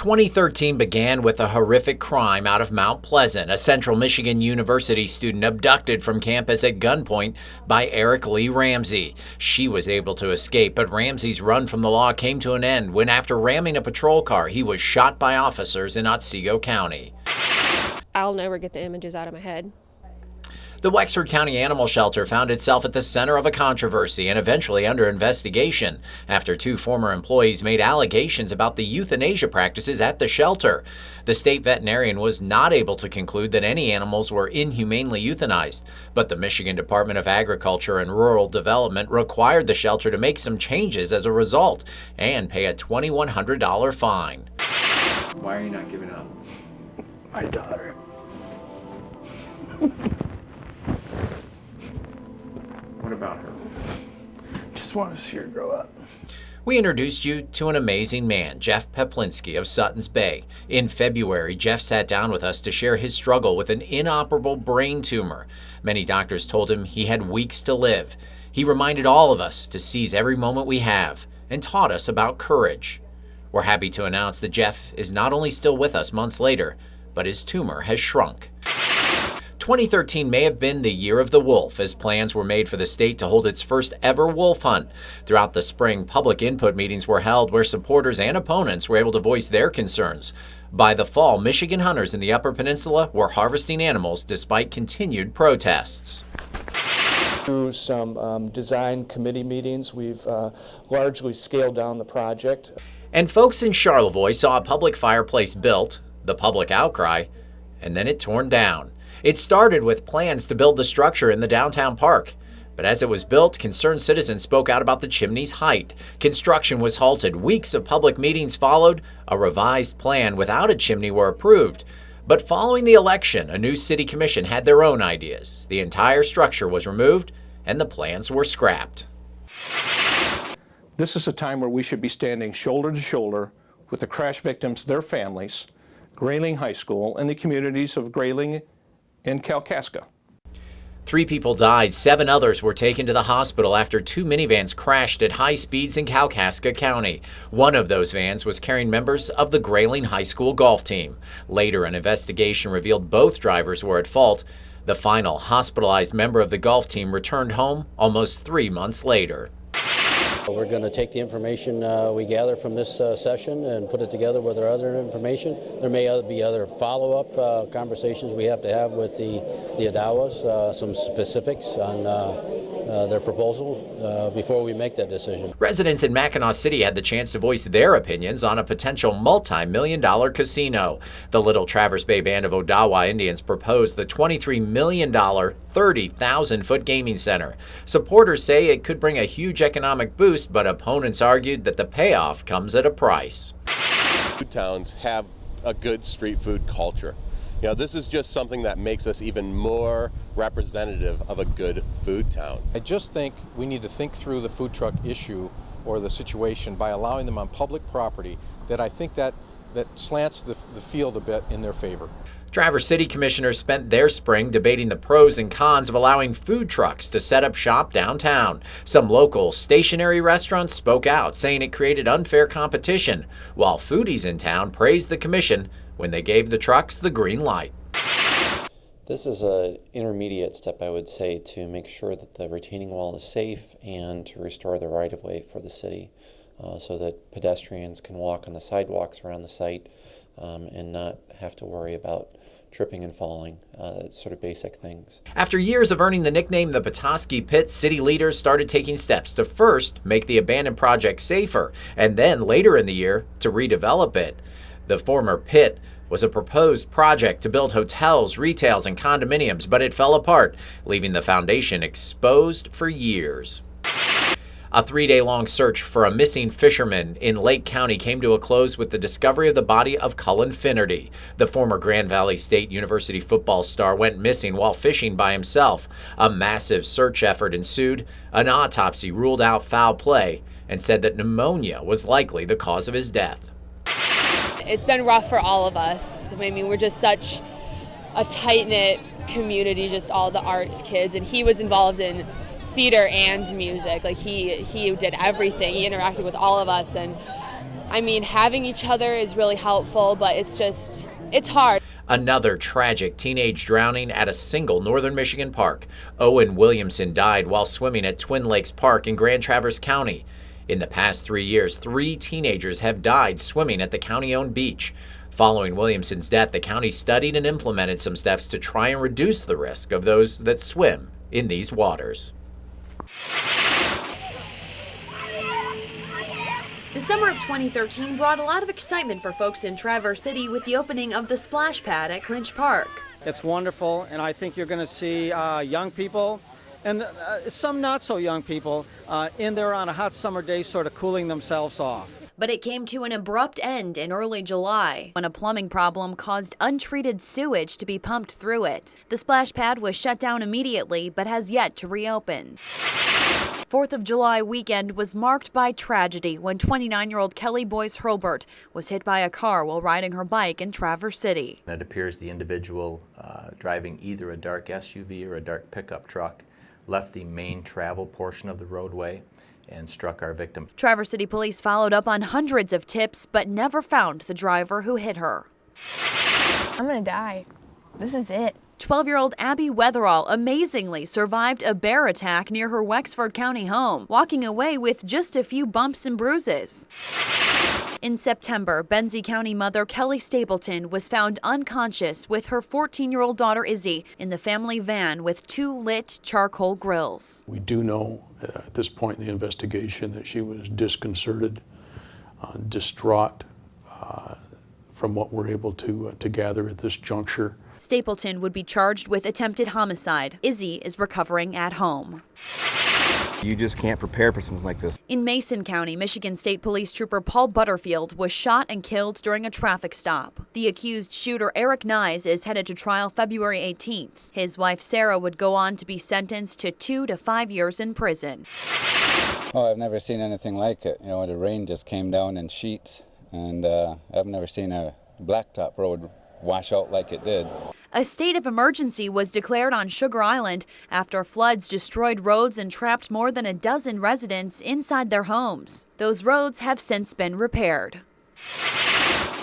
2013 began with a horrific crime out of Mount Pleasant, a Central Michigan University student abducted from campus at gunpoint by Eric Lee Ramsey. She was able to escape, but Ramsey's run from the law came to an end when, after ramming a patrol car, he was shot by officers in Otsego County. I'll never get the images out of my head. The Wexford County Animal Shelter found itself at the center of a controversy and eventually under investigation after two former employees made allegations about the euthanasia practices at the shelter. The state veterinarian was not able to conclude that any animals were inhumanely euthanized, but the Michigan Department of Agriculture and Rural Development required the shelter to make some changes as a result and pay a $2,100 fine. Why are you not giving up? My daughter. What about her? Just want to see her grow up. We introduced you to an amazing man, Jeff Peplinski of Suttons Bay. In February, Jeff sat down with us to share his struggle with an inoperable brain tumor. Many doctors told him he had weeks to live. He reminded all of us to seize every moment we have and taught us about courage. We're happy to announce that Jeff is not only still with us months later, but his tumor has shrunk. 2013 may have been the year of the wolf, as plans were made for the state to hold its first ever wolf hunt. Throughout the spring, public input meetings were held where supporters and opponents were able to voice their concerns. By the fall, Michigan hunters in the Upper Peninsula were harvesting animals despite continued protests. Through some design committee meetings, we've largely scaled down the project. And folks in Charlevoix saw a public fireplace built, the public outcry, and then it torn down. It started with plans to build the structure in the downtown park. But as it was built, concerned citizens spoke out about the chimney's height. Construction was halted. Weeks of public meetings followed. A revised plan without a chimney were approved. But following the election, a new city commission had their own ideas. The entire structure was removed, and the plans were scrapped. This is a time where we should be standing shoulder to shoulder with the crash victims, their families, Grayling High School, and the communities of Grayling and Kalkaska. 3 people died. 7 others were taken to the hospital after 2 minivans crashed at high speeds in Kalkaska County. One of those vans was carrying members of the Grayling High School golf team. Later, an investigation revealed both drivers were at fault. The final hospitalized member of the golf team returned home almost 3 months later. We're going to take the information we gather from this session and put it together with our other information. There may be other follow-up conversations we have to have with the Adawas, some specifics on their proposal before we make that decision. Residents in Mackinac City had the chance to voice their opinions on a potential multi-million-dollar casino. The Little Traverse Bay Band of Odawa Indians proposed the $23 million, 30,000-foot gaming center. Supporters say it could bring a huge economic boost, but opponents argued that the payoff comes at a price. Food towns have a good street food culture. You know, this is just something that makes us even more representative of a good food town. I just think we need to think through the food truck issue or the situation by allowing them on public property. That I think that slants the field a bit in their favor. Traverse City commissioners spent their spring debating the pros and cons of allowing food trucks to set up shop downtown. Some local stationary restaurants spoke out, saying it created unfair competition, while foodies in town praised the commission when they gave the trucks the green light. This is an intermediate step, I would say, to make sure that the retaining wall is safe and to restore the right-of-way for the city so that pedestrians can walk on the sidewalks around the site and not have to worry about tripping and falling, sort of basic things. After years of earning the nickname the Petoskey Pit, city leaders started taking steps to first make the abandoned project safer, and then later in the year to redevelop it. The former pit was a proposed project to build hotels, retails, and condominiums, but it fell apart, leaving the foundation exposed for years. A 3-day-long search for a missing fisherman in Lake County came to a close with the discovery of the body of Cullen Finnerty. The former Grand Valley State University football star went missing while fishing by himself. A massive search effort ensued. An autopsy ruled out foul play and said that pneumonia was likely the cause of his death. It's been rough for all of us. I mean, we're just such a tight-knit community, just all the arts kids, and he was involved in theater and music. Like he did everything. He interacted with all of us, and I mean, having each other is really helpful, but it's hard. Another tragic teenage drowning at a single northern Michigan park. Owen Williamson died while swimming at Twin Lakes Park in Grand Traverse County. In the past 3 years, 3 teenagers have died swimming at the county-owned beach. Following Williamson's death, the county studied and implemented some steps to try and reduce the risk of those that swim in these waters. The summer of 2013 brought a lot of excitement for folks in Traverse City with the opening of the splash pad at Clinch Park. It's wonderful, and I think you're going to see young people and some not so young people in there on a hot summer day sort of cooling themselves off. But it came to an abrupt end in early July when a plumbing problem caused untreated sewage to be pumped through it. The splash pad was shut down immediately but has yet to reopen. 4th of July weekend was marked by tragedy when 29-year-old Kelly Boyce Hurlbert was hit by a car while riding her bike in Traverse City. It appears the individual driving either a dark SUV or a dark pickup truck left the main travel portion of the roadway and struck our victim. Traverse City police followed up on hundreds of tips but never found the driver who hit her. I'm gonna die. This is it. 12-year-old Abby Weatherall amazingly survived a bear attack near her Wexford County home, walking away with just a few bumps and bruises. In September, Benzie County mother Kelly Stapleton was found unconscious with her 14-year-old daughter Izzy in the family van with 2 lit charcoal grills. We do know at this point in the investigation that she was disconcerted, distraught from what we're able to gather at this juncture. Stapleton would be charged with attempted homicide. Izzy is recovering at home. You just can't prepare for something like this. In Mason County, Michigan State Police Trooper Paul Butterfield was shot and killed during a traffic stop. The accused shooter, Eric Nyes, is headed to trial February 18th. His wife, Sarah, would go on to be sentenced to 2 to 5 years in prison. Oh, I've never seen anything like it. You know, the rain just came down in sheets, and I've never seen a blacktop road wash out like it did. A state of emergency was declared on Sugar Island after floods destroyed roads and trapped more than a dozen residents inside their homes. Those roads have since been repaired.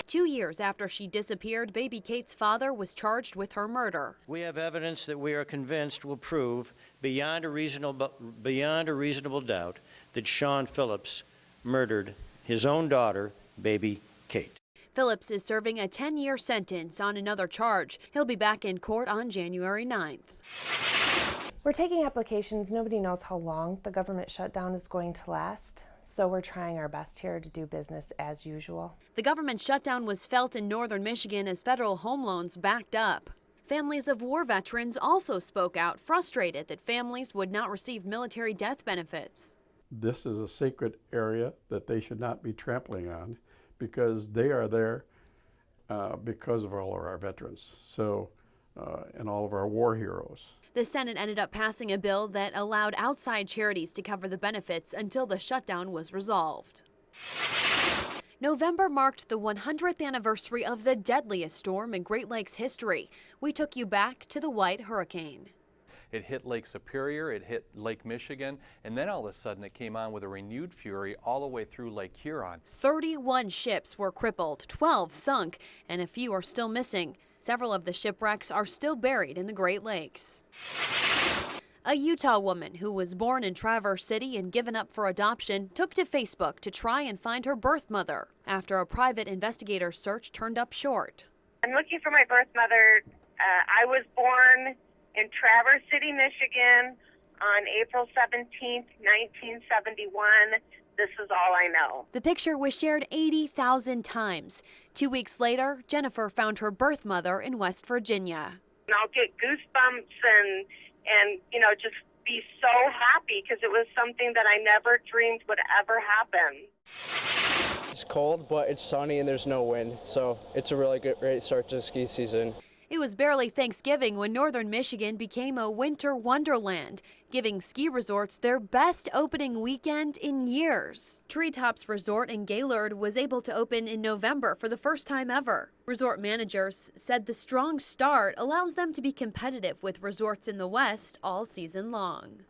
2 years after she disappeared, baby Kate's father was charged with her murder. We have evidence that we are convinced will prove beyond a reasonable doubt that Sean Phillips murdered his own daughter, baby Kate. Phillips is serving a 10-year sentence on another charge. He'll be back in court on January 9th. We're taking applications. Nobody knows how long the government shutdown is going to last, so we're trying our best here to do business as usual. The government shutdown was felt in northern Michigan as federal home loans backed up. Families of war veterans also spoke out, frustrated that families would not receive military death benefits. This is a sacred area that they should not be trampling on, because they are there because of all of our veterans, and all of our war heroes. The Senate ended up passing a bill that allowed outside charities to cover the benefits until the shutdown was resolved. November marked the 100th anniversary of the deadliest storm in Great Lakes history. We took you back to the White Hurricane. It hit Lake Superior, it hit Lake Michigan, and then all of a sudden it came on with a renewed fury all the way through Lake Huron. 31 ships were crippled, 12 sunk, and a few are still missing. Several of the shipwrecks are still buried in the Great Lakes. A Utah woman who was born in Traverse City and given up for adoption took to Facebook to try and find her birth mother after a private investigator search turned up short. I'm looking for my birth mother. I was born in Traverse City, Michigan on April 17th, 1971. This is all I know. The picture was shared 80,000 times. 2 weeks later, Jennifer found her birth mother in West Virginia. And I'll get goosebumps and just be so happy because it was something that I never dreamed would ever happen. It's cold, but it's sunny and there's no wind, so it's a really great start to the ski season. It was barely Thanksgiving when northern Michigan became a winter wonderland, giving ski resorts their best opening weekend in years. Treetops Resort in Gaylord was able to open in November for the first time ever. Resort managers said the strong start allows them to be competitive with resorts in the West all season long.